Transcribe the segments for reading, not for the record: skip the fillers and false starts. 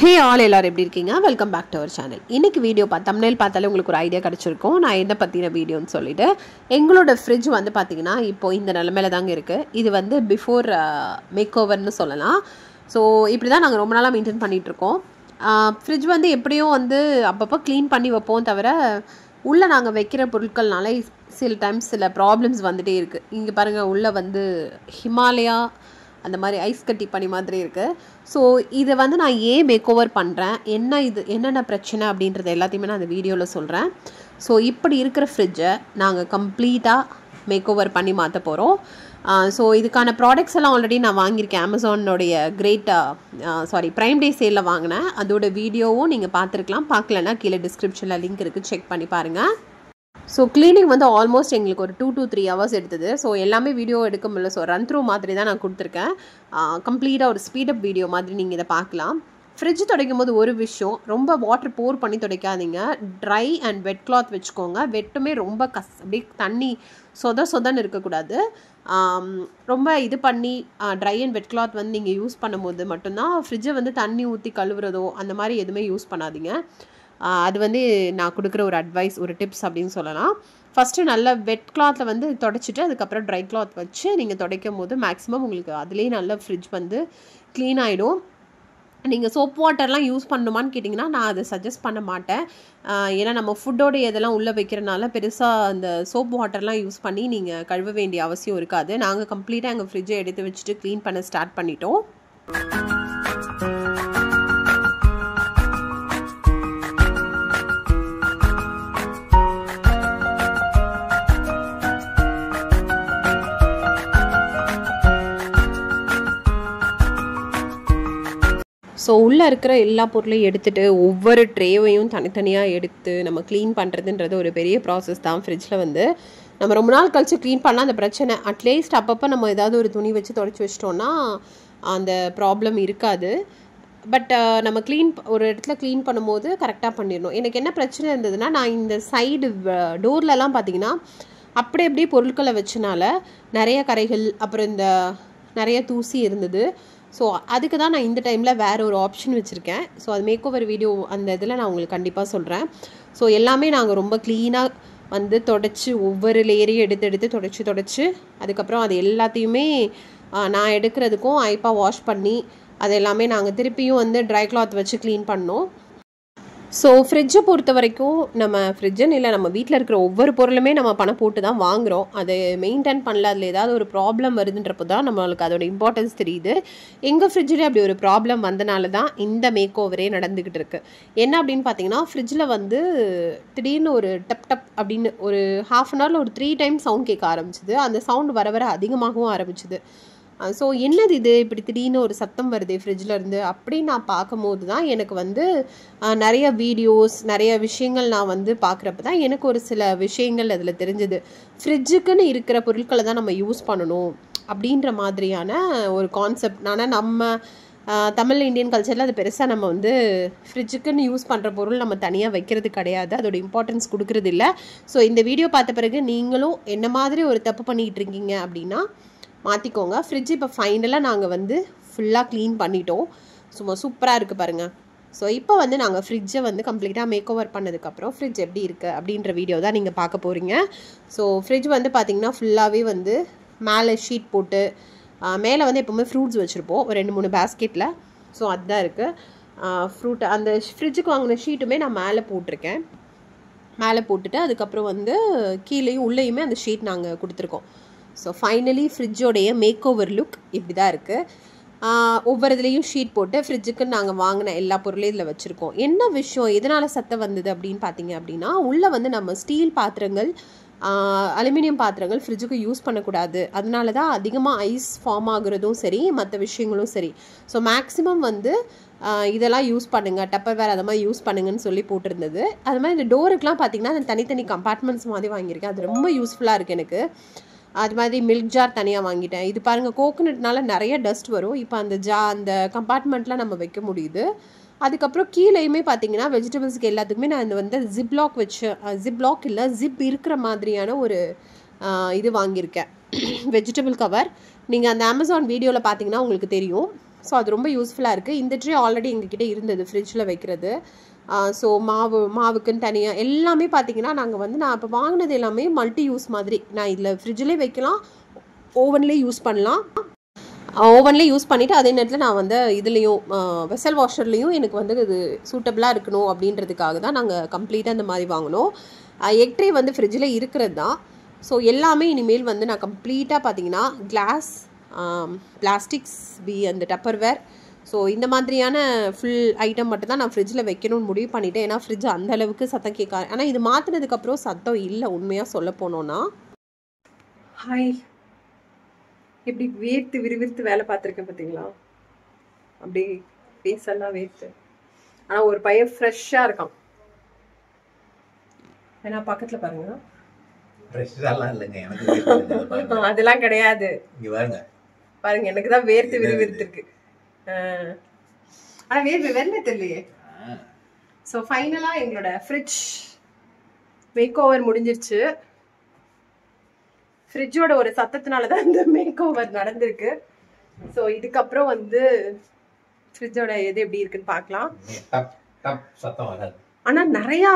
Hey all எல்லாரும் எப்படி இருக்கீங்க? Welcome back to our channel. இன்னைக்கு வீடியோ thumbnail பார்த்தாலே உங்களுக்கு ஒரு ஐடியா கிடைச்சிருக்கும். நான் என்ன பத்தின வீடியோன்னு சொல்லிட்டு எங்களோட ஃப்ரிட்ஜ் வந்து பாத்தீங்கன்னா இப்போ இந்த நிலைமையில தாங்க இருக்கு. இது வந்து பிஃபோர் மேக் ஓவர்னு சொல்லலாம். ஸோ இப்படி தான் நாங்கள் ரொம்ப நாளாக மெயின்டைன் பண்ணிட்டு இருக்கோம். ஃப்ரிட்ஜ் வந்து எப்படியும் வந்து அப்பப்போ க்ளீன் பண்ணி வைப்போம் தவிர உள்ளே நாங்கள் வைக்கிற பொருட்கள்னால சில டைம்ஸ் சில ப்ராப்ளம்ஸ் வந்துகிட்டே இருக்குது. இங்கே பாருங்கள், உள்ளே வந்து ஹிமாலயா அந்த மாதிரி ஐஸ் கட்டி பனி மாதிரி இருக்குது. ஸோ இதை வந்து நான் ஏன் மேக் ஓவர் பண்ணுறேன், என்னென்ன பிரச்சனை அப்படின்றத எல்லாத்தையுமே நான் அந்த வீடியோவில் சொல்கிறேன். ஸோ இப்படி இருக்கிற ஃப்ரிட்ஜை நாங்கள் கம்ப்ளீட்டாக மேக் ஓவர் பண்ணி மாற்ற போகிறோம். ஸோ இதுக்கான ப்ராடக்ட்ஸ் எல்லாம் ஆல்ரெடி நான் வாங்கியிருக்கேன். அமேசானோடைய ப்ரைம் டே சேலில் வாங்கினேன். அதோட வீடியோவும் நீங்கள் பார்த்துருக்கலாம். பார்க்கலன்னா கீழே டிஸ்கிரிப்ஷனில் லிங்க் இருக்குது, செக் பண்ணி பாருங்கள். ஸோ க்ளீனிங் வந்து ஆல்மோஸ்ட் எங்களுக்கு ஒரு 2 to 3 hours எடுத்தது. ஸோ எல்லாமே வீடியோ எடுக்க முடியல. ஸோ ரன் த்ரூ மாதிரி தான் நான் கொடுத்துருக்கேன். கம்ப்ளீட்டாக ஒரு ஸ்பீடப் வீடியோ மாதிரி நீங்கள் இதை பார்க்கலாம். ஃப்ரிட்ஜ் துடைக்கும் போது ஒரு விஷயம், ரொம்ப வாட்டர் போர் பண்ணி துடைக்காதீங்க. ட்ரை அண்ட் வெட் கிளாத் வச்சுக்கோங்க. வெட்டுமே ரொம்ப அப்படியே தண்ணி சொதன்னு இருக்கக்கூடாது. ரொம்ப இது பண்ணி ட்ரை அண்ட் வெட் கிளாத் வந்து நீங்கள் யூஸ் பண்ணும்போது மட்டும்தான் ஃப்ரிட்ஜை வந்து தண்ணி ஊற்றி கழுவுறதோ அந்த மாதிரி எதுவுமே யூஸ் பண்ணாதீங்க. அது வந்து நான் கொடுக்குற ஒரு அட்வைஸ், ஒரு டிப்ஸ் அப்படின்னு சொல்லலாம். ஃபஸ்ட்டு நல்ல வெட் கிளாத்தில் வந்து துடைச்சிட்டு அதுக்கப்புறம் ட்ரை கிளாத் வச்சு நீங்கள் துடைக்கும் போது மேக்ஸிமம் உங்களுக்கு அதுலேயே நல்ல ஃப்ரிட்ஜ் வந்து க்ளீன் ஆகிடும். நீங்கள் சோப் வாட்டர்லாம் யூஸ் பண்ணணுமான்னு கேட்டிங்கன்னா நான் அதை சஜஸ்ட் பண்ண மாட்டேன். ஏன்னா நம்ம ஃபுட்டோட இதெல்லாம் உள்ளே வைக்கிறனால பெருசாக அந்த சோப் வாட்டர்லாம் யூஸ் பண்ணி நீங்கள் கழுவ வேண்டிய அவசியம் இருக்காது. நாங்கள் கம்ப்ளீட்டாக எங்கள் ஃப்ரிட்ஜை எடுத்து வச்சுட்டு க்ளீன் பண்ண ஸ்டார்ட் பண்ணிட்டோம். ஸோ உள்ளே இருக்கிற எல்லா பொருளையும் எடுத்துகிட்டு ஒவ்வொரு ட்ரேவையும் தனித்தனியாக எடுத்து நம்ம க்ளீன் பண்ணுறதுன்றது ஒரு பெரிய ப்ராசஸ் தான். ஃப்ரிட்ஜில் வந்து நம்ம ரொம்ப நாள் கழித்து க்ளீன் பண்ணால் அந்த பிரச்சனை, அட்லீஸ்ட் அப்பப்போ நம்ம ஏதாவது ஒரு துணி வச்சு தொடச்சி வச்சிட்டோன்னா அந்த ப்ராப்ளம் இருக்காது. பட் நம்ம ஒரு இடத்துல க்ளீன் பண்ணும்போது கரெக்டாக பண்ணிடணும். எனக்கு என்ன பிரச்சனை இருந்ததுன்னா, நான் இந்த சைடு டோர்லலாம் பார்த்திங்கன்னா அப்படியே பொருட்களை வச்சனால நிறைய கரைகள், அப்புறம் இந்த நிறைய தூசி இருந்தது. ஸோ அதுக்கு தான் நான் இந்த டைமில் வேறு ஒரு ஆப்ஷன் வச்சுருக்கேன். ஸோ அது மேக் ஓவர் வீடியோ அந்த இதில் நான் உங்களுக்கு கண்டிப்பாக சொல்கிறேன். ஸோ எல்லாமே நாங்கள் ரொம்ப க்ளீனாக வந்து தொடச்சி ஒவ்வொரு லேயரையும் எடுத்து தொடச்சி அதுக்கப்புறம் அது எல்லாத்தையுமே நான் எடுக்கிறதுக்கும் ஐப்பாக வாஷ் பண்ணி அது எல்லாமே நாங்கள் திருப்பியும் வந்து ட்ரை கிளாத் வச்சு க்ளீன் பண்ணோம். ஸோ ஃப்ரிட்ஜை பொறுத்த வரைக்கும் நம்ம ஃப்ரிட்ஜுன்னு இல்லை, நம்ம வீட்டில் இருக்கிற ஒவ்வொரு பொருளுமே நம்ம பணம் போட்டு தான் வாங்குகிறோம். அதை மெயின்டைன் பண்ணல, அதில் ஏதாவது ஒரு ப்ராப்ளம் வருதுன்றப்போ தான் நம்மளுக்கு அதோட இம்பார்ட்டன்ஸ் தெரியுது. எங்கள் ஃப்ரிட்ஜில் அப்படி ஒரு ப்ராப்ளம் வந்தனால தான் இந்த மேக் ஓவரே நடந்துக்கிட்டு இருக்குது. என்ன அப்படின்னு பார்த்தீங்கன்னா, ஃப்ரிட்ஜில் வந்து திடீர்னு ஒரு டப் அப்படின்னு ஒரு ½ hour ஒரு 3 times சவுண்ட் கேட்க ஆரம்பிச்சிது. அந்த சவுண்ட் வர அதிகமாகவும் ஆரம்பிச்சிது. ஸோ என்னது இது, இப்படி திடீர்னு ஒரு சத்தம் வருது ஃப்ரிட்ஜில் இருந்து அப்படின்னு நான் பார்க்கும்போது தான் எனக்கு வந்து நிறைய வீடியோஸ், நிறைய விஷயங்கள் நான் வந்து பார்க்குறப்ப தான் எனக்கு ஒரு சில விஷயங்கள் அதில் தெரிஞ்சது. ஃப்ரிட்ஜுக்குன்னு இருக்கிற பொருட்களை தான் நம்ம யூஸ் பண்ணணும் அப்படின்ற மாதிரியான ஒரு கான்செப்ட். ஆனால் நம்ம தமிழ் இந்தியன் கல்ச்சரில் அது பெருசாக நம்ம வந்து ஃப்ரிட்ஜுக்குன்னு யூஸ் பண்ணுற பொருள் நம்ம தனியாக வைக்கிறது கிடையாது, அதோட இம்பார்ட்டன்ஸ் கொடுக்கறது இல்லை. ஸோ இந்த வீடியோ பார்த்த பிறகு நீங்களும் என்ன மாதிரி ஒரு தப்பு பண்ணிகிட்டு இருக்கீங்க அப்படின்னா மாற்றிக்கோங்க. ஃப்ரிட்ஜ் இப்போ ஃபைனலாக நாங்கள் வந்து ஃபுல்லாக க்ளீன் பண்ணிட்டோம். சும்மா சூப்பராக இருக்குது பாருங்கள். ஸோ இப்போ வந்து நாங்கள் ஃப்ரிட்ஜை வந்து கம்ப்ளீட்டாக மேக் ஓவர் பண்ணதுக்கப்புறம் ஃப்ரிட்ஜ் எப்படி இருக்குது அப்படின்ற வீடியோ தான் நீங்கள் பார்க்க போகிறீங்க. ஸோ ஃப்ரிட்ஜ் வந்து பார்த்திங்கன்னா ஃபுல்லாகவே வந்து மேலே ஷீட் போட்டு மேலே வந்து எப்போவுமே ஃப்ரூட்ஸ் வச்சுருப்போம் ஒரு 2-3 பேஸ்கெட்டில். ஸோ அதுதான் இருக்குது ஃப்ரூட். அந்த ஃப்ரிட்ஜுக்கு வாங்கின ஷீட்டுமே நான் மேலே போட்டிருக்கேன். மேலே போட்டுட்டு அதுக்கப்புறம் வந்து கீழேயும் உள்ளேயுமே அந்த ஷீட் நாங்கள் கொடுத்துருக்கோம். ஸோ ஃபைனலி ஃப்ரிட்ஜோடைய மேக் ஓவர் லுக் இப்படி தான் இருக்குது. ஒவ்வொரு இதுலேயும் ஷீட் போட்டு ஃப்ரிட்ஜுக்கு நாங்கள் வாங்கின எல்லா பொருளையும் இதில் வச்சுருக்கோம். என்ன விஷயம், எதனால் சத்தம் வந்தது அப்படின்னு பார்த்தீங்க அப்படின்னா, உள்ளே வந்து நம்ம ஸ்டீல் பாத்திரங்கள், அலுமினியம் பாத்திரங்கள் ஃப்ரிட்ஜுக்கு யூஸ் பண்ணக்கூடாது. அதனால தான் அதிகமாக ஐஸ் ஃபார்ம் ஆகுறதும் சரி, மற்ற விஷயங்களும் சரி. ஸோ மேக்ஸிமம் வந்து இதெல்லாம் யூஸ் பண்ணுங்கள், டப்பர்வேர் அதை மாதிரி யூஸ் பண்ணுங்கன்னு சொல்லி போட்டிருந்தது. அது மாதிரி இந்த டோருக்கெலாம் பார்த்திங்கன்னா அந்த தனித்தனி கம்பார்ட்மெண்ட்ஸ் மாதிரி வாங்கியிருக்கேன். அது ரொம்ப யூஸ்ஃபுல்லாக இருக்குது எனக்கு. அது மாதிரி மில்க் ஜார் தனியாக வாங்கிட்டேன். இது பாருங்கள், கோகோனட்னால நிறைய டஸ்ட் வரும். இப்போ அந்த கம்பார்ட்மெண்ட்லாம் நம்ம வைக்க முடியுது. அதுக்கப்புறம் கீழேயுமே பார்த்தீங்கன்னா வெஜிடபிள்ஸ்க்கு எல்லாத்துக்குமே நான் இந்த வந்து ஜிப்லாக் வச்சு, ஜிப்லாக் இல்லை ஜிப் இருக்கிற மாதிரியான ஒரு இது வாங்கியிருக்கேன், வெஜிடபிள் கவர். நீங்கள் அந்த அமேசான் வீடியோவில் பார்த்தீங்கன்னா உங்களுக்கு தெரியும். ஸோ அது ரொம்ப யூஸ்ஃபுல்லாக இருக்குது. இந்த ட்ரே ஆல்ரெடி எங்ககிட்ட இருந்தது ஃப்ரிட்ஜில் வைக்கிறது. ஸோ மாவுக்குன்னு தனியாக எல்லாமே பார்த்தீங்கன்னா நாங்கள் வந்து நான் இப்போ வாங்கினது எல்லாமே மல்டி யூஸ் மாதிரி. நான் இதில் ஃப்ரிட்ஜிலே வைக்கலாம், ஓவன்லேயே யூஸ் பண்ணலாம். ஓவன்லேயே யூஸ் பண்ணிவிட்டு அதே நேரத்தில் நான் வந்து இதுலேயும் வெசல் வாஷர்லேயும் எனக்கு வந்து இது சூட்டபிளாக இருக்கணும் அப்படின்றதுக்காக தான் நாங்கள் கம்ப்ளீட்டாக இந்த மாதிரி வாங்கினோம். எக் ட்ரே வந்து ஃப்ரிட்ஜில் இருக்கிறது தான். ஸோ எல்லாமே இனிமேல் வந்து நான் கம்ப்ளீட்டாக பார்த்தீங்கன்னா கிளாஸ், பிளாஸ்டிக்ஸ், அந்த டப்பர்வேர், ஸோ இந்த மாதிரியான ஃபுல் ஐட்டம் மட்டும் தான் நான் ஃப்ரிட்ஜில் வைக்கணும்னு முடிவு பண்ணிவிட்டேன். ஏன்னா ஃப்ரிட்ஜ் அந்தளவுக்கு சத்தம் கேட்காது. ஆனால் இது மாற்றினதுக்கப்புறம் சத்தம் இல்லை உண்மையாக சொல்ல போனோன்னா. ஹாய், எப்படி வேர்த்து விறுவிறுத்து வேலை பார்த்துருக்கேன் பார்த்தீங்களா? அப்படி பேசெல்லாம் வேர்த்து. ஆனால் ஒரு பையன் ஃப்ரெஷ்ஷாக இருக்கான். ஏன்னா பக்கத்தில் பாருங்க, அதெல்லாம் கிடையாது. பாருங்க எனக்கு தான் வேர்த்து விறுவிறுத்து இருக்கு. ஆனால் வேர்வை தெரியலையே. ஸோ ஃபைனலாக எங்களோட ஃப்ரிட்ஜ் மேக் ஓவர் முடிஞ்சிருச்சு. ஃப்ரிட்ஜோட ஒரு சத்தத்தினால தான் இந்த மேக் ஓவர் நடந்திருக்கு. ஸோ இதுக்கப்புறம் வந்து ஃப்ரிட்ஜோட எது எப்படி இருக்குன்னு பார்க்கலாம். ஆனால் நிறையா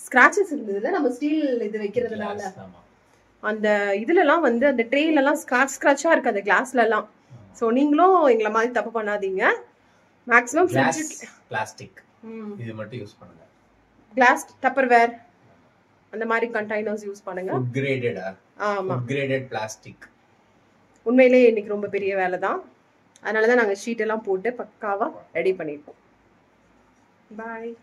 ஸ்க்ராச்சஸ் இருந்ததுல நம்ம ஸ்டீல் இது வைக்கிறதுனால அந்த இதுலலாம் வந்து அந்த ட்ரேலலாம் ஸ்க்ராட்சாக இருக்குது அந்த கிளாஸ்லலாம். ஸோ நீங்களும் எங்களை மாதிரி தப்பு பண்ணாதீங்க. மேக்ஸிமம் பிளாஸ்டிக் இது மட்டும் யூஸ் பண்ணுங்க. கிளாஸ், டப்பர்வேர் அந்த மாதிரி கண்டெய்னர்ஸ் யூஸ் பண்ணுங்க. Food graded. ஆமா, ஃபுட் கிரேடட் பிளாஸ்டிக். உண்மையிலேயே இன்னைக்கு ரொம்ப பெரிய வேலை தான். அதனால தான் நாங்கள் ஷீட் எல்லாம் போட்டு பக்காவாக ரெடி பண்ணியிருக்கோம். பாய்.